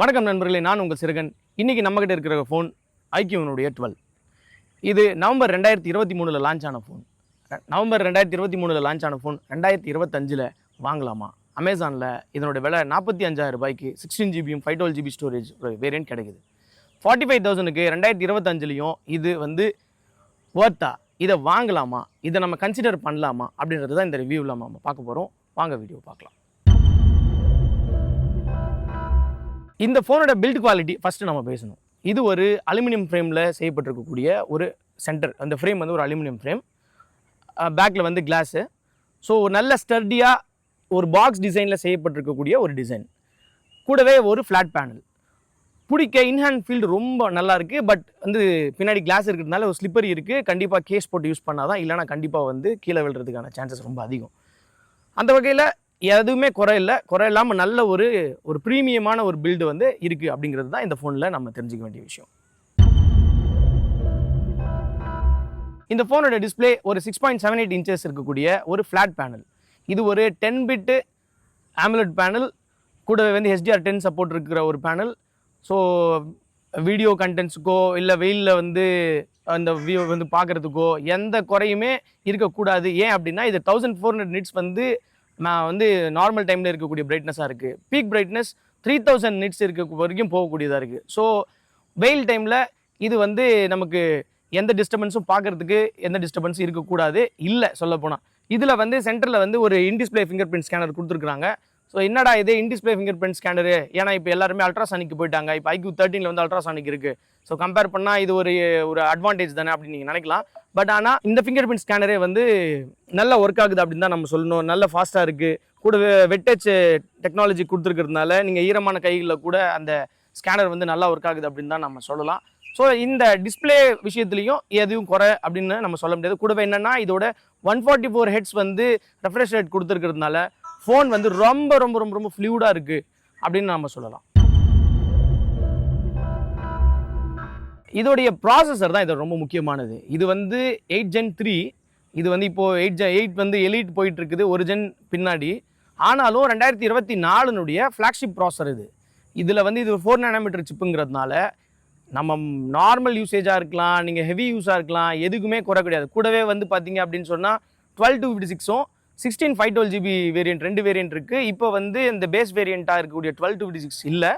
வணக்கம் நண்பர்களே, நான் உங்கள் சிறுகன். இன்றைக்கி நம்மக்கிட்ட இருக்கிற ஃபோன் ஐக்யூனுடைய 12. இது நவம்பர் 2023 லான்ச் ஆன ஃபோன். நவம்பர் 2023 லான்ச் ஆன ஃபோன் 2025 வாங்கலாமா? அமேசானில் இதனோட விலை 45,000 ரூபாய்க்கு 16 ஜிபியும் 512 ஜிபி ஸ்டோரேஜ் ஒரு வேரியன்ட் கிடைக்குது. 45,000க்கு 2025லையும் இது வந்து ஒர்த்தா? இதை வாங்கலாமா? இதை நம்ம கன்சிடர் பண்ணலாமா அப்படின்றது தான் இந்த ரிவ்யூவில் நம்ம பார்க்க போகிறோம். வாங்க வீடியோ பார்க்கலாம். இந்த ஃபோனோட பில்ட் குவாலிட்டி ஃபஸ்ட்டு நம்ம பேசணும். இது ஒரு அலுமினியம் ஃப்ரேமில் செய்யப்பட்டிருக்கக்கூடிய ஒரு சென்டர். அந்த ஃப்ரேம் வந்து ஒரு அலுமினியம் ஃப்ரேம், பேக்கில் வந்து கிளாஸு. ஸோ ஒரு நல்ல ஸ்டர்டியாக ஒரு பாக்ஸ் டிசைனில் செய்யப்பட்டிருக்கக்கூடிய ஒரு டிசைன். கூடவே ஒரு ஃப்ளாட் பேனல். பிடிக்க இன்ஹேண்ட் ஃபீல்டு ரொம்ப நல்லா இருக்குது. பட் வந்து பின்னாடி கிளாஸ் இருக்கிறதுனால ஒரு ஸ்லிப்பரி இருக்குது. கண்டிப்பாக கேஸ் போட்டு யூஸ் பண்ணால் தான், இல்லைனா கண்டிப்பாக வந்து கீழே விழுறதுக்கான சான்சஸ் ரொம்ப அதிகம். அந்த வகையில் எதுவுமே குறை இல்லாமல் நல்ல ஒரு ப்ரீமியமான ஒரு பில்டு வந்து இருக்குது அப்படிங்கிறது தான் இந்த ஃபோனில் நம்ம தெரிஞ்சுக்க வேண்டிய விஷயம். இந்த ஃபோனோட டிஸ்பிளே ஒரு 6.78 இன்ச்சஸ் இருக்கக்கூடிய ஒரு ஃப்ளாட் பேனல். இது ஒரு 10 பிட் AMOLED பேனல். கூடவே வந்து HDR10 சப்போர்ட் இருக்கிற ஒரு பேனல். ஸோ வீடியோ கண்டென்ட்ஸுக்கோ இல்லை வெயிலில் வந்து அந்த வியூ வந்து பார்க்குறதுக்கோ எந்த குறையுமே இருக்கக்கூடாது. ஏன் அப்படின்னா இது 1400 நிட்ஸ் வந்து நான் வந்து நார்மல் டைமில் இருக்கக்கூடிய பிரைட்னஸாக இருக்குது. பீக் பிரைட்னஸ் 3000 நிட்ஸ் இருக்க வரைக்கும் போகக்கூடியதாக இருக்குது. ஸோ வெயில் டைமில் இது வந்து நமக்கு எந்த டிஸ்டர்பன்ஸும் பார்க்குறதுக்கு எந்த டிஸ்டர்பன்ஸும் இருக்கக்கூடாது. இல்லை சொல்லப்போனால் இதில் வந்து சென்டரில் வந்து ஒரு இன்டிஸ்பிளே ஃபிங்கர் பிரிண்ட் ஸ்கேனர் கொடுத்துருக்குறாங்க. ஸோ என்னடா இது இன்டிஸ்பிளே ஃபிங்கர் பிரிண்ட் ஸ்கேனரு? ஏன்னா இப்போ எல்லாருமே அல்ட்ராசானிக்கு போயிட்டாங்க. இப்போ IQ 13 வந்து அல்ட்ராசானிக் இருக்குது. ஸோ கம்பேர் பண்ணால் இது ஒரு அட்வான்டேஜ் தானே அப்படின்னு நீங்கள் நினைக்கலாம். பட் ஆனால் இந்த ஃபிங்கர் பிரிண்ட் ஸ்கேனரே வந்து நல்லா ஒர்க் ஆகுது அப்படின்னு தான் நம்ம சொல்லணும். நல்ல ஃபாஸ்ட்டாக இருக்குது. கூட வெட்டச் டெக்னாலஜி கொடுத்துருக்கிறதுனால நீங்கள் ஈரமான கைகளில் கூட அந்த ஸ்கேனர் வந்து நல்லா ஒர்க் ஆகுது அப்படின்னு தான் நம்ம சொல்லலாம். ஸோ இந்த டிஸ்பிளே விஷயத்துலையும் எதுவும் குறை அப்படின்னு நம்ம சொல்ல முடியாது. கூடவே என்னென்னா இதோட 144 ஹெட்ஸ் வந்து ரெஃப்ரெஷ் ரேட் கொடுத்துருக்கிறதுனால ஃபோன் வந்து ரொம்ப ரொம்ப ரொம்ப ரொம்ப ஃப்ளூயிடாக இருக்குது அப்படின்னு நம்ம சொல்லலாம். இதோடைய ப்ராசஸர் தான் இது ரொம்ப முக்கியமானது. இது வந்து 8 Gen 3. இது வந்து இப்போது 8 வந்து எலிட் போயிட்டு இருக்குது ஒரு ஜென் பின்னாடி. ஆனாலும் 2024 ஃப்ளாக்ஷிப் ப்ராசஸர் இது. இதில் வந்து இது 4 nm சிப்புங்கிறதுனால நம்ம நார்மல் யூசேஜாக இருக்கலாம், நீங்கள் ஹெவி யூஸாக இருக்கலாம், எதுக்குமே குறை கிடையாது. கூடவே வந்து பார்த்தீங்க அப்படின்னு சொன்னால் 12/256ம் 16 512 ஜிபி வேரியன்ட் 2 வேரியன்ட் இருக்குது. இப்போ வந்து இந்த பேஸ் வேரியண்ட்டாக இருக்கக்கூடிய 12/256 இல்லை,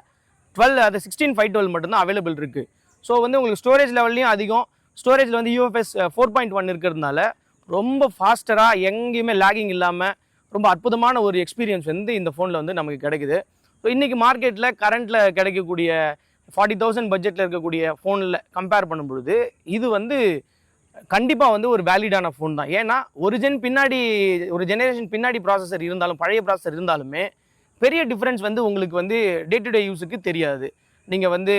12 அது 16 512 மட்டும்தான் அவைலபிள் இருக்குது. ஸோ வந்து உங்களுக்கு ஸ்டோரேஜ் லெவல்லையும் அதிகம். ஸ்டோரேஜில் வந்து UFS 4.1 இருக்கிறதுனால ரொம்ப ஃபாஸ்டராக எங்கேயுமே லேகிங் இல்லாமல் ரொம்ப அற்புதமான ஒரு எக்ஸ்பீரியன்ஸ் வந்து இந்த ஃபோனில் வந்து நமக்கு கிடைக்குது. ஸோ இன்றைக்கி மார்க்கெட்டில் கரண்ட்டில் கிடைக்கக்கூடிய 40,000 பட்ஜெட்டில் இருக்கக்கூடிய ஃபோனில் கம்பேர் பண்ணும்பொழுது இது வந்து கண்டிப்பாக வந்து ஒரு வேலிடான ஃபோன் தான். ஏன்னா ஒரு ஜெனரேஷன் பின்னாடி ப்ராசஸர் இருந்தாலும், பழைய ப்ராசஸர் இருந்தாலுமே பெரிய டிஃப்ரென்ஸ் வந்து உங்களுக்கு வந்து டே டு டே யூஸுக்கு தெரியாது. நீங்கள் வந்து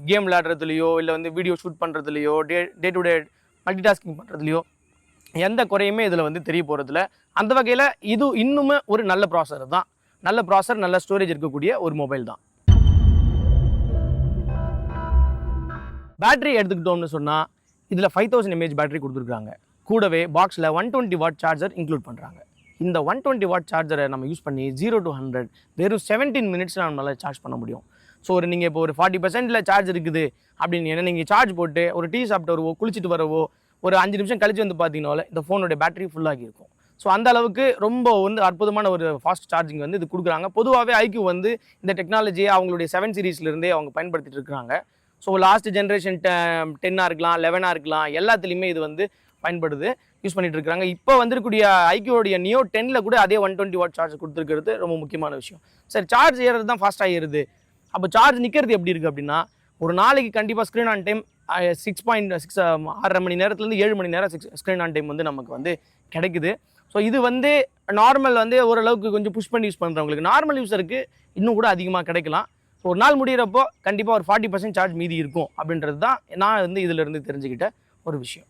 கேம் விளையாடுறதுலையோ இல்லை வந்து வீடியோ ஷூட் பண்ணுறதுலையோ day to day multitasking பண்ணுறதுலையோ எந்த குறையுமே இதில் வந்து தெரிய போகிறதில்ல. அந்த வகையில் இது இன்னுமே ஒரு நல்ல ப்ராசஸர் தான். நல்ல ப்ராசஸர், நல்ல ஸ்டோரேஜ் இருக்கக்கூடிய ஒரு மொபைல் தான். பேட்டரி எடுத்துக்கிட்டோம்னு சொன்னால் இதில் 5000 mAh பேட்டரி கொடுத்துருக்காங்க. கூடவே பாக்ஸில் 120 வாட் சார்ஜர் இன்க்ளூட் பண்ணுறாங்க. இந்த 120 வாட் சார்ஜரை நம்ம யூஸ் பண்ணி 0 to 100 வெறும் 17 மினிட்ஸில் நம்மளால் சார்ஜ் பண்ண முடியும். ஸோ நீங்கள் இப்போ ஒரு 40% சார்ஜ் இருக்குது அப்படின்னு நீங்கள் சார்ஜ் போட்டு ஒரு டீ சாப்பிட்டு வரவோ, குளிச்சுட்டு வரவோ, ஒரு 5 நிமிஷம் கழிச்சு வந்து பார்த்தீங்கனால இந்த ஃபோனோட பேட்டரி ஃபுல்லாகி இருக்கும். ஸோ அந்த அளவுக்கு ரொம்ப வந்து அற்புதமான ஒரு ஃபாஸ்ட் சார்ஜிங் வந்து இது கொடுக்குறாங்க. பொதுவாகவே IQ வந்து இந்த டெக்னாலஜியை அவங்களுடைய 7 சீரீஸ்லேருந்தே அவங்க பயன்படுத்திட்டு இருக்கிறாங்க. ஸோ லாஸ்ட் ஜென்ரேஷன் 10 இருக்கலாம், 11 இருக்கலாம், எல்லாத்துலேயுமே இது வந்து பயன்படுது, யூஸ் பண்ணிட்டு இருக்காங்க. இப்போ வந்துருக்கூடிய IQடைய Neo 10 கூட அதே 120 வாட் சார்ஜ் கொடுத்துருக்கிறது ரொம்ப முக்கியமான விஷயம். சரி, சார்ஜ் ஏறது தான் ஃபாஸ்ட்டாக ஏறுது. அப்போ சார்ஜ் நிற்கிறது எப்படி இருக்குது அப்படின்னா, ஒரு நாளைக்கு கண்டிப்பாக ஸ்க்ரீன் ஆன் டைம் 6.6 6.5 மணி நேரத்துலேருந்து 7 மணி நேரம் ஸ்க்ரீன் ஆன் டைம் வந்து நமக்கு வந்து கிடைக்குது. ஸோ இது வந்து நார்மல் வந்து ஓரளவுக்கு கொஞ்சம் புஷ் பண்ணி யூஸ் பண்ணுறவங்களுக்கு, நார்மல் யூஸருக்கு இன்னும் கூட அதிகமாக கிடைக்கலாம். ஸோ ஒரு நாள் முடிகிறப்போ கண்டிப்பாக ஒரு 40% சார்ஜ் மீதி இருக்கும் அப்படின்றது தான் நான் வந்து இதிலிருந்து தெரிஞ்சுக்கிட்ட ஒரு விஷயம்.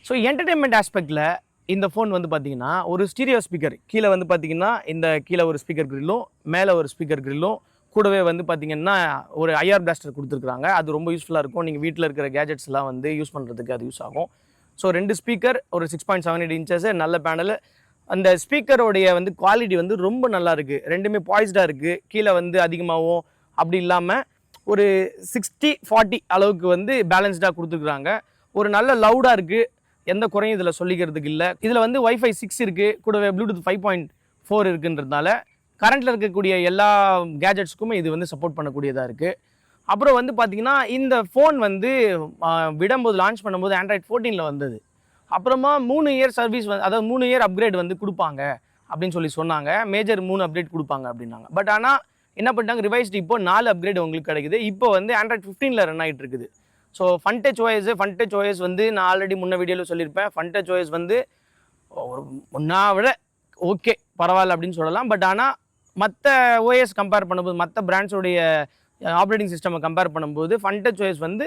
ஸோ என்டர்டெயின்மெண்ட் ஆஸ்பெக்டில் இந்த ஃபோன் வந்து பார்த்தீங்கன்னா ஒரு ஸ்டீரியோ ஸ்பீக்கர் கீழே வந்து பார்த்தீங்கன்னா இந்த கீழே ஒரு ஸ்பீக்கர் கிரில்லும் மேலே ஒரு ஸ்பீக்கர் கிரில்லும் கூடவே வந்து பார்த்தீங்கன்னா ஒரு IR பிளாஸ்டர் கொடுத்துருக்குறாங்க. அது ரொம்ப யூஸ்ஃபுல்லாக இருக்கும். நீங்கள் வீட்டில் இருக்கிற கேஜெட்ஸ்லாம் வந்து யூஸ் பண்ணுறதுக்கு அது யூஸ் ஆகும். ஸோ 2 ஸ்பீக்கர், ஒரு 6.78 இன்ச்சஸ் நல்ல பேனல், அந்த ஸ்பீக்கரோடைய வந்து குவாலிட்டி வந்து ரொம்ப நல்லா இருக்குது. ரெண்டுமே பாய்ஸ்டாக இருக்குது. கீழே வந்து அதிகமாகவும் அப்படி இல்லாமல் ஒரு 60-40 அளவுக்கு வந்து பேலன்ஸ்டாக கொடுத்துருக்குறாங்க. ஒரு நல்ல லவுடாக இருக்குது. எந்த குறையும் இதில் சொல்லிக்கிறதுக்கு இல்லை. இதில் வந்து Wi-Fi 6 இருக்குது, கூடவே ப்ளூடூத் 5.4 இருக்குன்றதுனால கரண்ட்டில் இருக்கக்கூடிய எல்லா கேஜெட்ஸ்க்குமே இது வந்து சப்போர்ட் பண்ணக்கூடியதாக இருக்குது. அப்புறம் வந்து பார்த்திங்கன்னா இந்த ஃபோன் வந்து விடும்போது லான்ச் பண்ணும்போது Android 14 வந்தது. அப்புறமா 3 இயர் சர்வீஸ் வந்து அதாவது 3 இயர் அப்கிரேட் வந்து கொடுப்பாங்க அப்படின்னு சொல்லி சொன்னாங்க. மேஜர் 3 அப்டேட் கொடுப்பாங்க அப்படின்னாங்க. பட் ஆனால் என்ன பண்ணிட்டாங்க, ரிவைஸ்டு இப்போ 4 அப்கிரேட் உங்களுக்கு கிடைக்குது. இப்போ வந்து Android 15 ரன் ஆகிட்டு இருக்குது. ஸோ ஃபன்டச் OS வந்து நான் ஆல்ரெடி முன்ன வீடியோவில் சொல்லியிருப்பேன். ஃபன்டச் OS வந்து ஒரு முன்னா விட ஓகே பரவாயில்ல அப்படின்னு சொல்லலாம். பட் ஆனால் மற்ற ஓஎஸ் கம்பேர் பண்ணும்போது, மற்ற பிராண்ட்ஸோடைய ஆப்ரேட்டிங் சிஸ்டமை கம்பேர் பண்ணும்போது ஃபன்டச் OS வந்து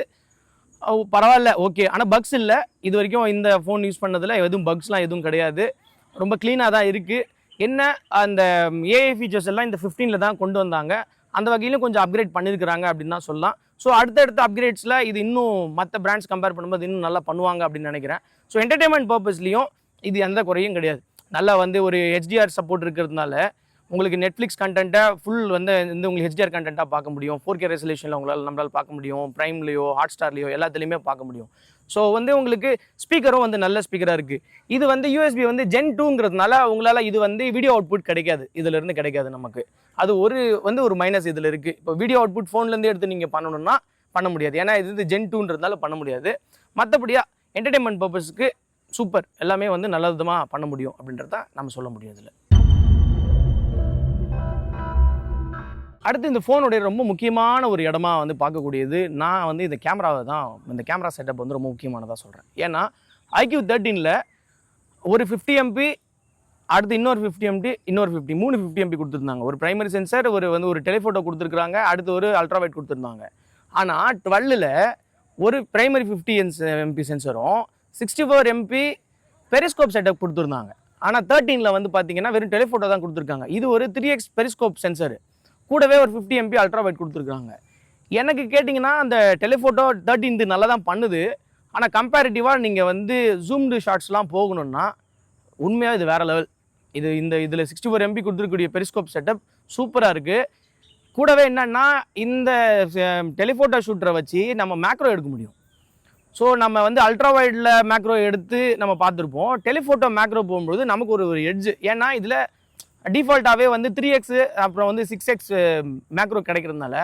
பரவாயில்ல, ஓகே. ஆனால் பக்ஸ் இல்லை. இது வரைக்கும் இந்த ஃபோன் யூஸ் பண்ணதில் எதுவும் பக்ஸ்லாம் எதுவும் கிடையாது. ரொம்ப க்ளீனாக தான் இருக்குது. என்ன அந்த ஏஐ ஃபீச்சர்ஸ் எல்லாம் இந்த 15 தான் கொண்டு வந்தாங்க. அந்த வகையிலும் கொஞ்சம் அப்கிரேட் பண்ணியிருக்கிறாங்க அப்படின்னு தான் சொல்லலாம். ஸோ அடுத்தடுத்த அப்கிரேட்ஸில் இது இன்னும் மற்ற பிராண்ட்ஸ் கம்பேர் பண்ணும்போது இன்னும் நல்லா பண்ணுவாங்க அப்படின்னு நினைக்கிறேன். ஸோ என்டர்டெயின்மெண்ட் பர்பஸ்லையும் இது எந்த குறையும் கிடையாது. நல்லா வந்து ஒரு HDR சப்போர்ட் இருக்கிறதுனால உங்களுக்கு நெட்ஃப்ளிக்ஸ் கண்டென்ட்டை ஃபுல் வந்து உங்களுக்கு HDR கண்டென்ட்டாக பார்க்க முடியும். 4K ரெசல்யூஷனில் நம்மளால் பார்க்க முடியும். ப்ரைம்லையோ ஹாட்ஸ்டார்லையோ எல்லாத்துலேயுமே பார்க்க முடியும். ஸோ வந்து உங்களுக்கு ஸ்பீக்கரும் வந்து நல்ல ஸ்பீக்கராக இருக்குது. இது வந்து USB வந்து Gen 2ங்கிறதுனால உங்களால் இது வந்து வீடியோ அவுட்புட் கிடைக்காது, இதிலேருந்து கிடைக்காது நமக்கு. அது ஒரு மைனஸ் இதில் இருக்குது. இப்போ வீடியோ அவுட்புட் ஃபோன்லேருந்து எடுத்து நீங்கள் பண்ணணும்னா பண்ண முடியாது. ஏன்னா இது வந்து Gen 2ன்றதுனால பண்ண முடியாது. மற்றபடியாக என்டர்டெயின்மெண்ட் பர்பஸுக்கு சூப்பர், எல்லாமே வந்து நல்ல விதமாக பண்ண முடியும் அப்படின்றத நம்ம சொல்ல முடியும் இதில். அடுத்து இந்த ஃபோனுடைய ரொம்ப முக்கியமான ஒரு இடமா வந்து பார்க்கக்கூடியது, நான் வந்து இந்த கேமராவை தான், இந்த கேமரா செட்டப் வந்து ரொம்ப முக்கியமானதாக சொல்கிறேன். ஏன்னா IQ 13ல் ஒரு 50 MP, அடுத்து இன்னொரு 50 MP, இன்னொரு 3 50 MP கொடுத்துருந்தாங்க. ஒரு பிரைமரி சென்சர், ஒரு டெலிஃபோட்டோ கொடுத்துருக்குறாங்க, அடுத்து ஒரு அல்ட்ராவைட் கொடுத்துருந்தாங்க. ஆனால் 12ல் ஒரு primary 50 MP சென்சரும் 64 MP periscope setup கொடுத்துருந்தாங்க. ஆனால் 13ல் வந்து பார்த்தீங்கன்னா வெறும் டெலிஃபோட்டோ தான் கொடுத்துருக்காங்க. இது ஒரு 3x பெரிஸ்கோப் சென்சர், கூடவே ஒரு 50 MP அல்ட்ராவைட் கொடுத்துருக்காங்க. எனக்கு கேட்டிங்கன்னா அந்த டெலிஃபோட்டோ 13 நல்லா தான் பண்ணுது. ஆனால் கம்பேரிட்டிவாக நீங்கள் வந்து ஜூம்டு ஷாட்ஸ்லாம் போகணுன்னா உண்மையாக இது வேறு லெவல். இதில் 64 MP கொடுத்துருக்கக்கூடிய பெரிஸ்கோப் செட்டப் சூப்பராக இருக்குது. கூடவே என்னென்னா இந்த டெலிஃபோட்டோ ஷூட்டரை வச்சு நம்ம மேக்ரோ எடுக்க முடியும். ஸோ நம்ம வந்து அல்ட்ராவைடில் மேக்ரோ எடுத்து நம்ம பார்த்துருப்போம். டெலிஃபோட்டோ மேக்ரோ போகும்போது நமக்கு ஒரு எட்ஜ். ஏன்னா இதில் டிஃபால்ட்டாகவே வந்து 3x அப்புறம் வந்து 6x மேக்ரோ கிடைக்கிறதுனால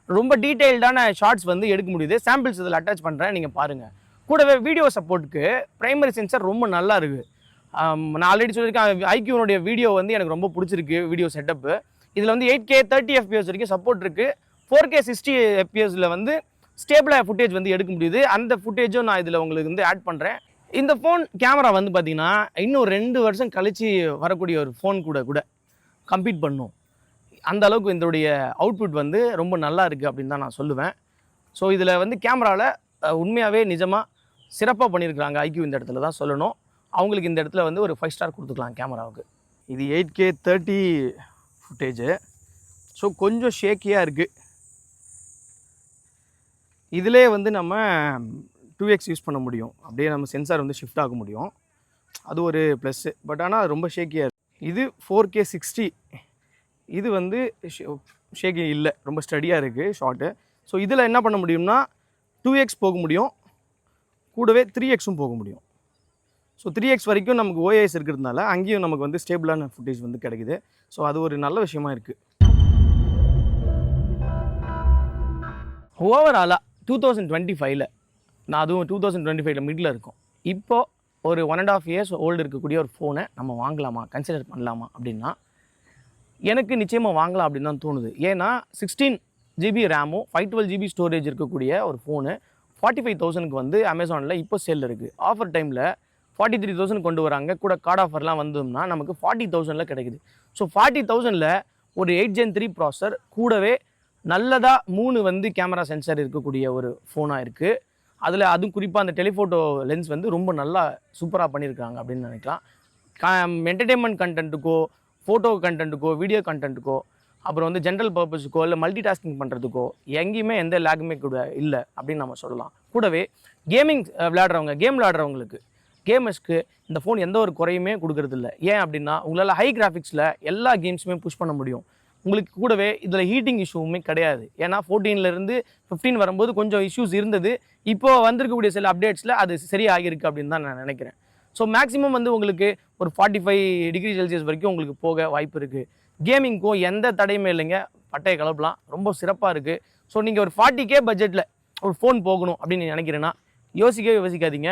ரொம்ப டீட்டெயில்டான ஷார்ட்ஸ் வந்து எடுக்க முடியுது. சாம்பிள்ஸ் இதில் அட்டாச் பண்ணுறேன், நீங்கள் பாருங்கள். கூடவே வீடியோ சப்போர்ட்டுக்கு பிரைமரி சென்சர் ரொம்ப நல்லா இருக்குது. நான் ஆல்ரெடி சொல்லியிருக்கேன், ஐக்யூனுடைய வீடியோ வந்து எனக்கு ரொம்ப பிடிச்சிருக்கு. வீடியோ செட்டப்பு இதில் வந்து 8K 30 FPS வரைக்கும் சப்போர்ட் இருக்குது. 4K 60 FPSல வந்து ஸ்டேபிளாக ஃபுட்டேஜ் வந்து எடுக்க முடியுது. அந்த ஃபுட்டேஜும் நான் இதில் உங்களுக்கு வந்து ஆட் பண்ணுறேன். இந்த ஃபோன் கேமரா வந்து பார்த்திங்கன்னா இன்னும் 2 வருஷம் கழித்து வரக்கூடிய ஒரு ஃபோன் கூட கம்பீட் பண்ணும். அந்த அளவுக்கு இதோடைய அவுட்புட் வந்து ரொம்ப நல்லா இருக்குது அப்படின்னு தான் நான் சொல்லுவேன். ஸோ இதில் வந்து கேமராவில் உண்மையாகவே நிஜமாக சிறப்பாக பண்ணியிருக்கிறாங்க ஐக்யூ. இந்த இடத்துல தான் சொல்லணும். அவங்களுக்கு இந்த இடத்துல வந்து ஒரு 5 ஸ்டார் கொடுத்துக்கலாம் கேமராவுக்கு. இது 8K 30 ஃபுட்டேஜு. ஸோ கொஞ்சம் ஷேக்கியாக இருக்குது. இதிலே வந்து நம்ம 2x யூஸ் பண்ண முடியும். அப்படியே நம்ம சென்சார் வந்து ஷிஃப்ட் ஆக முடியும். அது ஒரு ப்ளஸ்ஸு. பட் ஆனால் ரொம்ப ஷேக்கியாக இருக்குது. இது 4K 60. இது வந்து ஷேக்கி இல்லை, ரொம்ப ஸ்டடியாக இருக்குது ஷார்ட்டு. ஸோ இதில் என்ன பண்ண முடியும்னா 2x போக முடியும், கூடவே 3xும் போக முடியும். ஸோ 3x வரைக்கும் நமக்கு OIS இருக்கிறதுனால அங்கேயும் நமக்கு வந்து ஸ்டேபிளான ஃபுட்டேஜ் வந்து கிடைக்குது. ஸோ அது ஒரு நல்ல விஷயமா இருக்குது. ஓவராலாக 2025ல் நான் அதுவும் 2025ல் மிடில் இருக்கும். இப்போது ஒரு 1.5 இயர்ஸ் ஓல்டு இருக்கக்கூடிய ஒரு ஃபோனை நம்ம வாங்கலாமா, கன்சிடர் பண்ணலாமா அப்படின்னா எனக்கு நிச்சயமாக வாங்கலாம் அப்படின்னு தான் தோணுது. ஏன்னா 16 GB ரேமும் 512 GB ஸ்டோரேஜ் இருக்கக்கூடிய ஒரு ஃபோனு 45,000க்கு வந்து அமேசானில் இப்போ சேலில் இருக்குது. ஆஃபர் டைமில் 43,000 கொண்டு வராங்க. கூட கார்டு ஆஃபர்லாம் வந்தோம்னா நமக்கு 40,000ல் கிடைக்குது. ஸோ 40,000ல் ஒரு 8 Gen 3 ப்ராசர், கூடவே நல்லதாக 3 வந்து கேமரா சென்சர் இருக்கக்கூடிய ஒரு ஃபோனாக இருக்குது. அதில் அதுவும் குறிப்பாக அந்த டெலிஃபோட்டோ லென்ஸ் வந்து ரொம்ப நல்லா சூப்பராக பண்ணியிருக்காங்க அப்படின்னு நினைக்கலாம். என்டர்டெயின்மெண்ட் கண்டென்ட்டுக்கோ, ஃபோட்டோ கண்டென்ட்டுக்கோ, வீடியோ கண்டென்ட்டுக்கோ, அப்புறம் வந்து ஜென்ரல் பர்பஸுக்கோ, இல்லை மல்டி டாஸ்கிங் பண்ணுறதுக்கோ எங்கேயுமே எந்த லேகுமே கூட இல்லை அப்படின்னு நம்ம சொல்லலாம். கூடவே கேம் விளையாடுறவங்களுக்கு கேமர்ஸ்க்கு இந்த ஃபோன் எந்த ஒரு குறையுமே கொடுக்கறதில்ல. ஏன் அப்படின்னா உங்களால் ஹை கிராஃபிக்ஸில் எல்லா கேம்ஸுமே புஷ் பண்ண முடியும். உங்களுக்கு கூடவே இதில் ஹீட்டிங் இஷ்யூவுமே கிடையாது. ஏன்னா 14லேருந்து 15 வரும்போது கொஞ்சம் இஷ்யூஸ் இருந்தது. இப்போ வந்திருக்கக்கூடிய சில அப்டேட்ஸில் அது சரியாகிருக்கு அப்படின்னு தான் நான் நினைக்கிறேன். ஸோ மேக்ஸிமம் வந்து உங்களுக்கு ஒரு 45 டிகிரி செல்சியஸ் வரைக்கும் உங்களுக்கு போக வாய்ப்பு இருக்குது. கேமிங்க்கும் எந்த தடையுமே இல்லைங்க, பட்டையை கலப்பலாம், ரொம்ப சிறப்பாக இருக்குது. ஸோ நீங்கள் ஒரு 40K பட்ஜெட்டில் ஒரு ஃபோன் போகணும் அப்படின்னு நினைக்கிறேன்னா யோசிக்காதீங்க.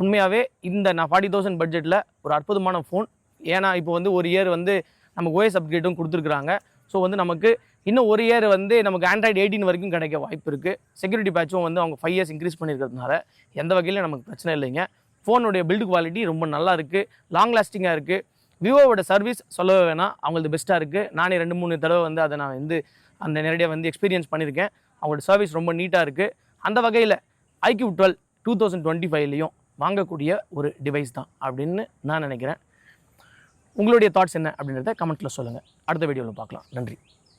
உண்மையாகவே இந்த நான் 40,000 பட்ஜெட்டில் ஒரு அற்புதமான ஃபோன். ஏன்னா இப்போ வந்து ஒரு இயர் வந்து நமக்கு OS அப்கிரேட்டும் கொடுத்துருக்குறாங்க. ஸோ வந்து நமக்கு இன்னும் ஒரு இயர் வந்து நமக்கு Android 18 வரைக்கும் கிடைக்க வாய்ப்பு இருக்குது. செக்யூரிட்டி பேட்சும் வந்து அவங்க 5 இயர்ஸ் இன்க்ரீஸ் பண்ணியிருக்கிறதுனால எந்த வகையிலும் நமக்கு பிரச்சனை இல்லைங்க. ஃபோனுடைய பில்டு குவாலிட்டி ரொம்ப நல்லா இருக்குது, லாங் லாஸ்டிங்காக இருக்குது. விவோவோட சர்வீஸ் சொல்லவே வேணாம், அவங்களது பெஸ்ட்டாக இருக்குது. நானே 2-3 தடவை வந்து அதை நான் வந்து அந்த நேரடியாக வந்து எக்ஸ்பீரியன்ஸ் பண்ணியிருக்கேன். அவங்களோட சர்வீஸ் ரொம்ப நீட்டாக இருக்குது. அந்த வகையில் iQOO 12 2025லையும் வாங்கக்கூடிய ஒரு டிவைஸ் தான் அப்படின்னு நான் நினைக்கிறேன். உங்களுடைய தாட்ஸ் என்ன அப்படின்றத கமெண்ட்டில் சொல்லுங்கள். அடுத்த வீடியோவில் பார்க்கலாம். நன்றி.